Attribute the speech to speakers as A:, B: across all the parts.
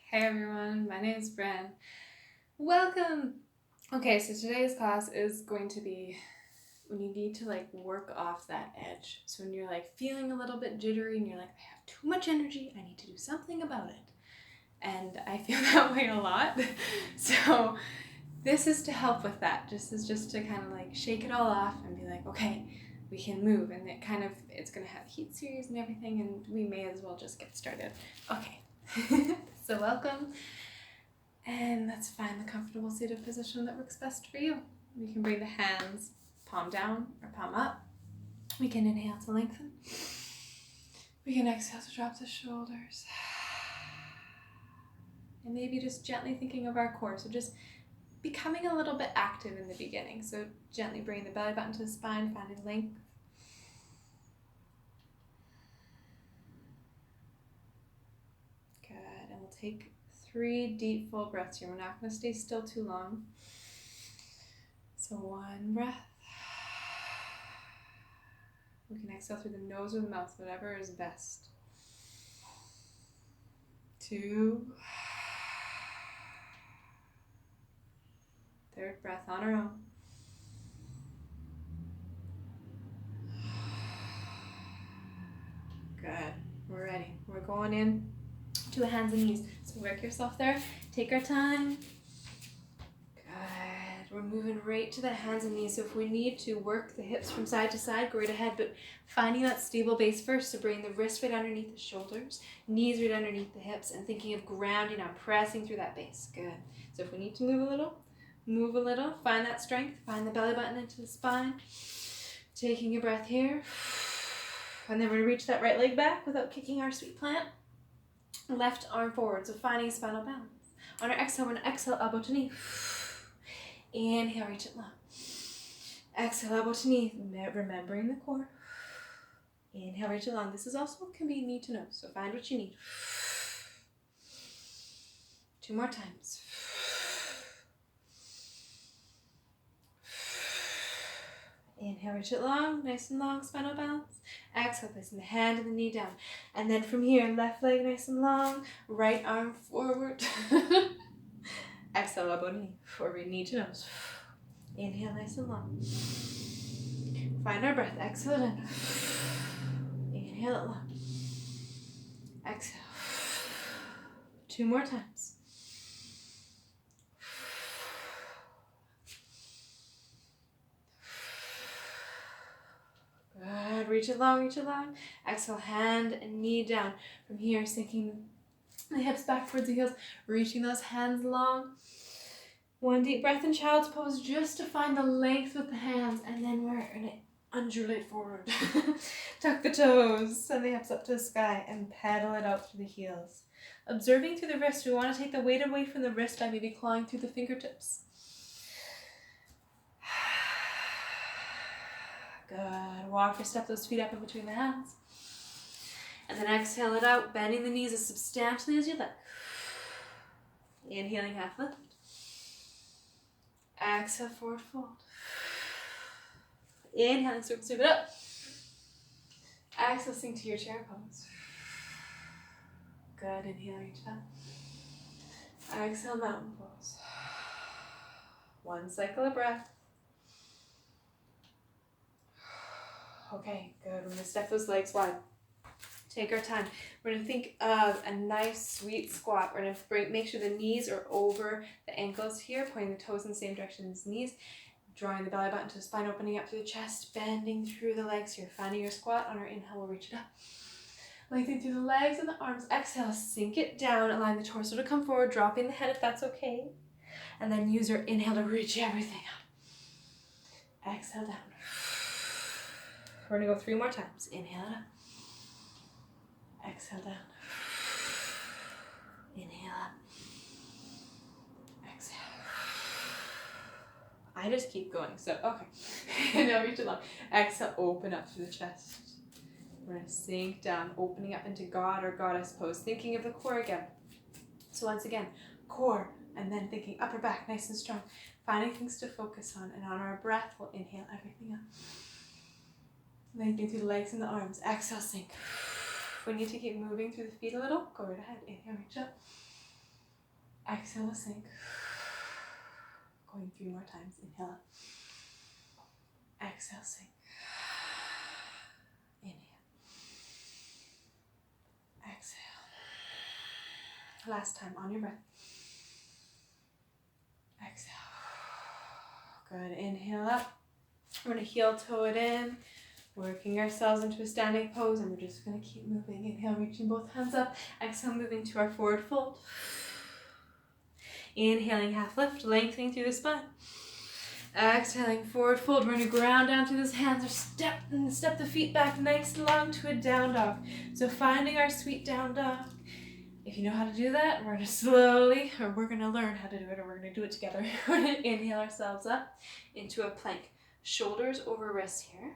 A: Hey everyone, my name is Brin. Welcome! Okay, so today's class is going to be when you need to work off that edge. So when you're feeling a little bit jittery and you're like, I have too much energy, I need to do something about it. And I feel that way a lot. So this is to help with that. Just to kind of shake it all off and be like, okay, we can move. And it's gonna have heat series and everything, and we may as well just get started. Okay. So welcome. And let's find the comfortable seated position that works best for you. We can bring the hands palm down or palm up. We can inhale to lengthen. We can exhale to drop the shoulders. And maybe just gently thinking of our core. So just becoming a little bit active in the beginning. So gently bring the belly button to the spine, finding length. Good. And we'll take 3 deep full breaths here. We're not going to stay still too long. So 1 breath. We can exhale through the nose or the mouth, whatever is best. 2. 3rd breath on our own. Good. We're ready. We're going in to the hands and knees. So work yourself there. Take our time. Good. We're moving right to the hands and knees. So if we need to work the hips from side to side, go right ahead. But finding that stable base first. So bring the wrist right underneath the shoulders, knees right underneath the hips, and thinking of grounding out, pressing through that base. Good. So if we need to move a little, move a little. Find that strength. Find the belly button into the spine. Taking a breath here. And then we're going to reach that right leg back without kicking our sweet plant. Left arm forward. So finding spinal balance. On our exhale, we're going to exhale elbow to knee. Inhale, reach it long. Exhale, elbow to knee. Remembering the core. Inhale, reach it long. This is also can be knee to nose. So find what you need. 2 more times. Inhale, reach it long, nice and long, spinal balance. Exhale, placing the hand and the knee down. And then from here, left leg nice and long, right arm forward. Exhale, elbow to knee, forward, knee to nose. Inhale, nice and long. Find our breath, exhale it in. Inhale it long. Exhale. 2 more times. Good. Reach it long, reach it long. Exhale, hand and knee down. From here, sinking the hips back towards the heels, reaching those hands long. 1 deep breath in child's pose just to find the length with the hands, and then we're going to undulate forward. Tuck the toes, send the hips up to the sky, and pedal it out through the heels. Observing through the wrist, we want to take the weight away from the wrist by maybe clawing through the fingertips. Good. Walk or step those feet up in between the hands. And then exhale it out, bending the knees as substantially as you like. Inhaling half lift. Exhale, forward fold. Inhaling, circle sweep it up. Exhale, sink to your chair pose. Good. Inhale, reach up. Exhale, mountain pose. 1 cycle of breath. Okay, good. We're going to step those legs wide. Take our time. We're going to think of a nice, sweet squat. We're going to make sure the knees are over the ankles here, pointing the toes in the same direction as the knees, drawing the belly button to the spine, opening up through the chest, bending through the legs here. Finding your squat. On our inhale, we'll reach it up. Lengthening through the legs and the arms. Exhale, sink it down. Allowing the torso to come forward, dropping the head if that's okay. And then use your inhale to reach everything up. Exhale down. We're going to go 3 more times. Inhale it up. Exhale down. Inhale up. Exhale. I just keep going, so okay. Now reach it long. Exhale, open up through the chest. We're going to sink down, opening up into God or Goddess pose. Thinking of the core again. So once again, core, and then thinking upper back, nice and strong. Finding things to focus on, and on our breath, we'll inhale everything up. Lengthening through the legs and the arms. Exhale, sink. If we need to keep moving through the feet a little, go right ahead. Inhale, reach up. Exhale to sink. Going 3 more times. Inhale up. Exhale, sink. Inhale. Exhale. Last time on your breath. Exhale. Good. Inhale up. We're going to heel toe it in. Working ourselves into a standing pose, and we're just going to keep moving. Inhale, reaching both hands up. Exhale, moving to our forward fold. Inhaling, half lift, lengthening through the spine. Exhaling, forward fold. We're going to ground down through those hands or step the feet back nice and long to a down dog. So finding our sweet down dog. If you know how to do that, we're going to learn how to do it, or we're going to do it together. We're going to inhale ourselves up into a plank. Shoulders over wrists here.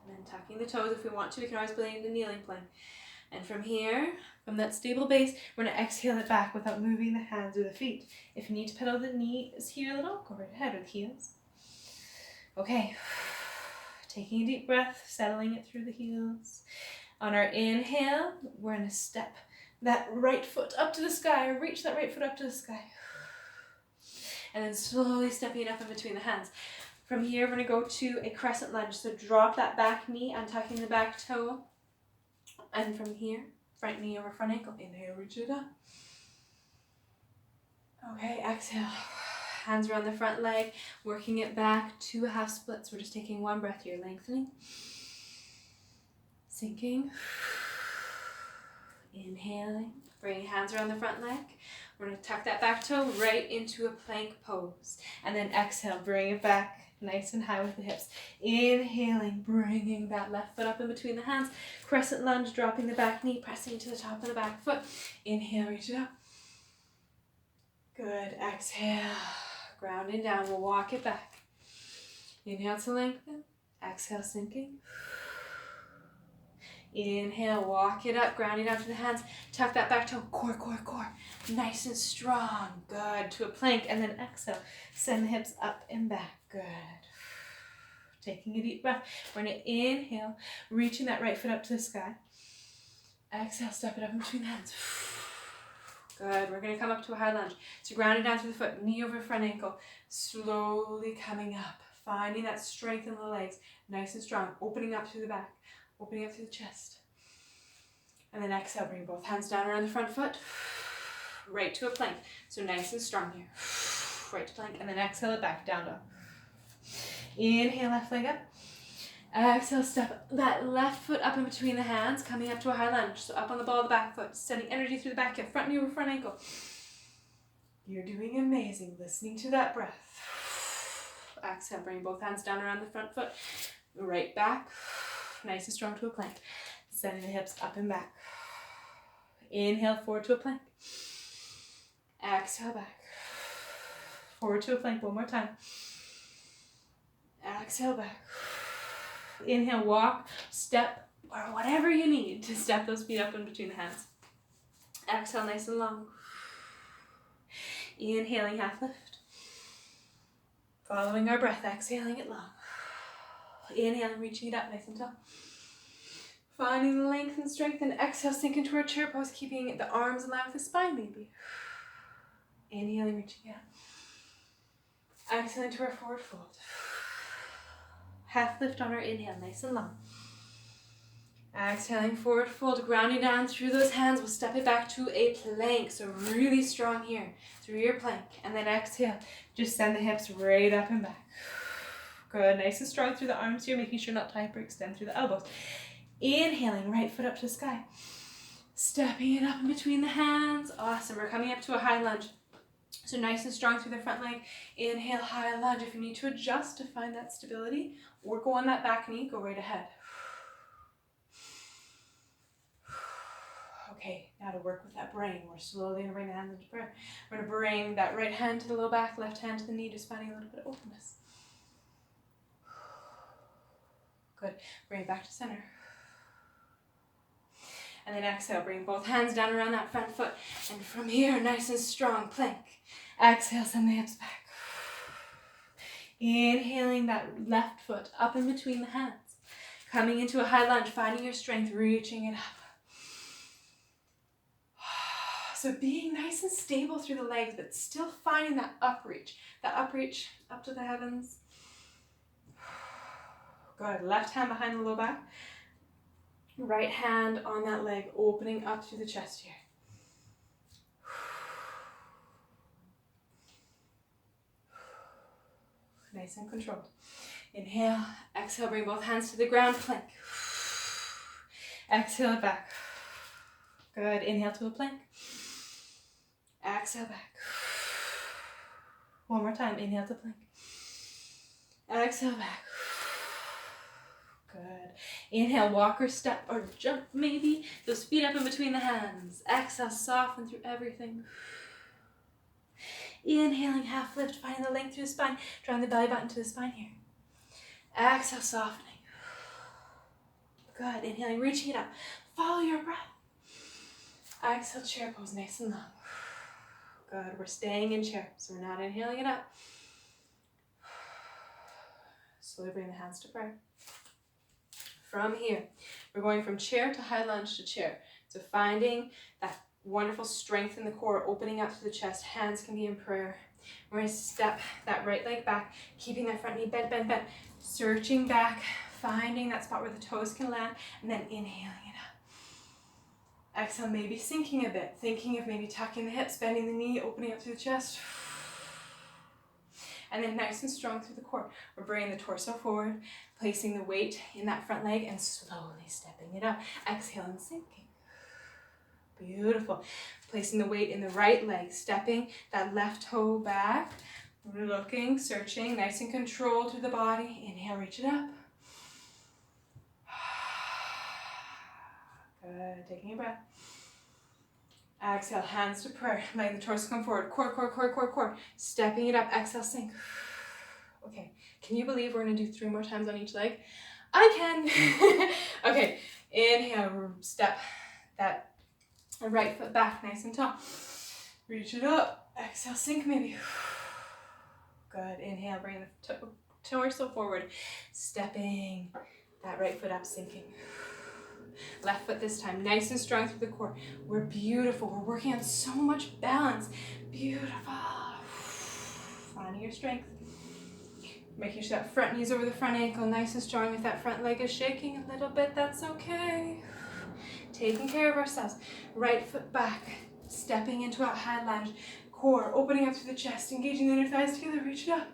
A: And then tucking the toes if we want to. We can always play in the kneeling plank. And from here, from that stable base, we're going to exhale it back without moving the hands or the feet. If you need to pedal the knees here a little, go right ahead, or the heels. Okay. Taking a deep breath, settling it through the heels. On our inhale, we're going to step that right foot up to the sky, or reach that right foot up to the sky. And then slowly stepping it up in between the hands. From here, we're going to go to a crescent lunge. So drop that back knee, untucking the back toe. And from here, front knee over front ankle. Inhale, reach it up. Okay, exhale. Hands around the front leg, working it back to a half split. So we're just taking one breath here, lengthening. Sinking. Inhaling. Bringing hands around the front leg. We're going to tuck that back toe right into a plank pose. And then exhale, bring it back nice and high with the hips. Inhaling, bringing that left foot up in between the hands. Crescent lunge, dropping the back knee, pressing to the top of the back foot. Inhale, reach it up. Good. Exhale. Grounding down. We'll walk it back. Inhale to lengthen. Exhale, sinking. Inhale, walk it up, grounding down to the hands. Tuck that back toe, core, core, core. Nice and strong. Good. To a plank, and then exhale. Send the hips up and back. Good. Taking a deep breath. We're going to inhale, reaching that right foot up to the sky. Exhale, step it up in between the hands. Good. We're going to come up to a high lunge. So grounding down through the foot, knee over front ankle. Slowly coming up. Finding that strength in the legs. Nice and strong. Opening up through the back. Opening up through the chest. And then exhale, bring both hands down around the front foot. Right to a plank. So nice and strong here. Right to plank. And then exhale it back, down dog. Inhale, left leg up. Exhale, step that left foot up in between the hands, coming up to a high lunge. So up on the ball of the back foot, sending energy through the back hip, front knee over front ankle. You're doing amazing. Listening to that breath. Exhale, bring both hands down around the front foot. Right back. Nice and strong to a plank. Sending the hips up and back. Inhale, forward to a plank. Exhale, back. Forward to a plank one more time. Exhale, back. Inhale, walk, step, or whatever you need to step those feet up in between the hands. Exhale, nice and long. Inhaling, half lift. Following our breath, exhaling it long. Inhaling, reaching it up nice and tall. Finding the length and strength, and exhale, sink into our chair pose, keeping the arms in line with the spine maybe. Inhaling, reaching out. Exhaling to our forward fold. Half lift on our inhale, nice and long. Exhaling, forward fold, grounding down through those hands. We'll step it back to a plank, so really strong here through your plank. And then exhale, just send the hips right up and back. Good, nice and strong through the arms here, making sure not to hyperextend through the elbows. Inhaling, right foot up to the sky. Stepping it up in between the hands. Awesome, we're coming up to a high lunge. So nice and strong through the front leg. Inhale, high lunge. If you need to adjust to find that stability or go on that back knee, go right ahead. Okay, now to work with that brain. We're slowly going to bring the hands into prayer. We're going to bring that right hand to the low back, left hand to the knee, just finding a little bit of openness. Good. Bring it back to center. And then exhale, bring both hands down around that front foot. And from here, nice and strong, plank. Exhale, send the hips back. Inhaling that left foot up in between the hands. Coming into a high lunge, finding your strength, reaching it up. So being nice and stable through the legs, but still finding that upreach up to the heavens. Good. Left hand behind the low back. Right hand on that leg, opening up through the chest here. Nice and controlled. Inhale, exhale, bring both hands to the ground, plank. Exhale it back. Good. Inhale to a plank. Exhale back. One more time. Inhale to plank. Exhale back. Good. Inhale, walk or step or jump maybe. Those feet up in between the hands. Exhale, soften through everything. Inhaling, half lift, finding the length through the spine. Drawing the belly button to the spine here. Exhale, softening. Good. Inhaling, reaching it up. Follow your breath. Exhale, chair pose, nice and long. Good. We're staying in chair, so we're not inhaling it up. Slowly bring the hands to prayer. From here, we're going from chair to high lunge to chair. So finding that wonderful strength in the core, opening up to the chest. Hands can be in prayer. We're going to step that right leg back, keeping that front knee bent, bent, bent. Searching back, finding that spot where the toes can land, and then inhaling it up. Exhale, maybe sinking a bit, thinking of maybe tucking the hips, bending the knee, opening up through the chest. And then nice and strong through the core. We're bringing the torso forward, placing the weight in that front leg and slowly stepping it up. Exhale and sinking. Beautiful. Placing the weight in the right leg, stepping that left toe back. We're looking, searching, nice and controlled through the body. Inhale, reach it up. Good. Taking a breath. Exhale, hands to prayer. Letting the torso come forward. Core, core, core, core, core. Stepping it up. Exhale, sink. Okay. Can you believe we're going to do 3 more times on each leg? I can. Okay. Inhale, step that right foot back, nice and tall. Reach it up. Exhale, sink maybe. Good. Inhale, bring the torso forward. Stepping that right foot up, sinking. Left foot this time, nice and strong through the core. We're beautiful. We're working on so much balance. Beautiful. Finding your strength. Making sure that front knee's over the front ankle, nice and strong. If that front leg is shaking a little bit, that's okay. Taking care of ourselves. Right foot back, stepping into a high lunge. Core opening up through the chest, engaging the inner thighs together. Reach it up.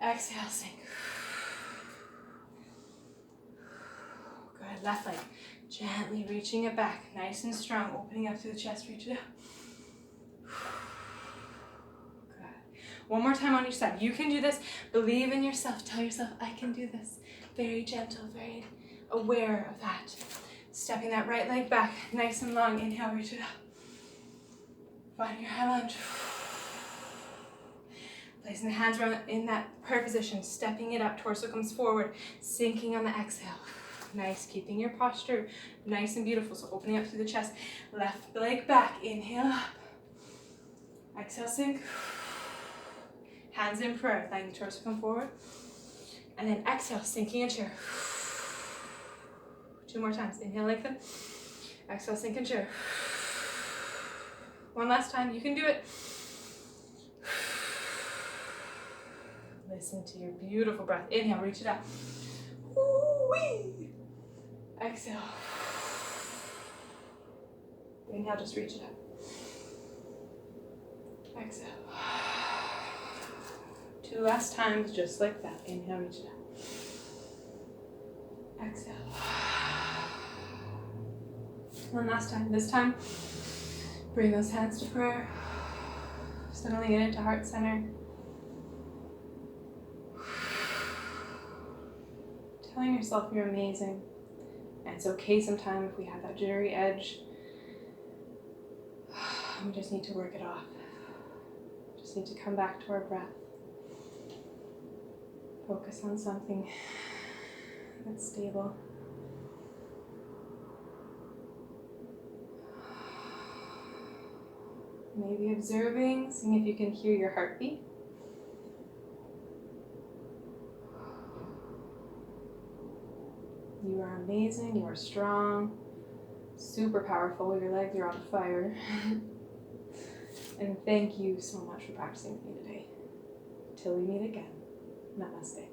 A: Exhale, sink. Good. Left leg. Gently reaching it back. Nice and strong. Opening up through the chest. Reach it up. Good. One more time on each side. You can do this. Believe in yourself. Tell yourself, I can do this. Very gentle. Very aware of that. Stepping that right leg back. Nice and long. Inhale. Reach it up. Find your high lunge. Placing the hands around in that prayer position. Stepping it up. Torso comes forward. Sinking on the exhale. Nice, keeping your posture nice and beautiful. So opening up through the chest. Left leg back. Inhale up. Exhale, sink. Hands in prayer. Letting the torso come forward. And then exhale, sinking in chair. 2 more times. Inhale, lengthen. Exhale, sink in chair. One last time. You can do it. Listen to your beautiful breath. Inhale, reach it up. Woo-wee. Exhale. Inhale, just reach it up. Exhale. 2 last times, just like that. Inhale, reach it up. Exhale. One last time. This time, bring those hands to prayer. Settling it into heart center. Telling yourself you're amazing. And it's okay sometimes if we have that jittery edge. We just need to work it off. Just need to come back to our breath. Focus on something that's stable. Maybe observing, seeing if you can hear your heartbeat. You are amazing, you are strong, super powerful, your legs are on fire. And thank you so much for practicing with me today. Till we meet again, namaste.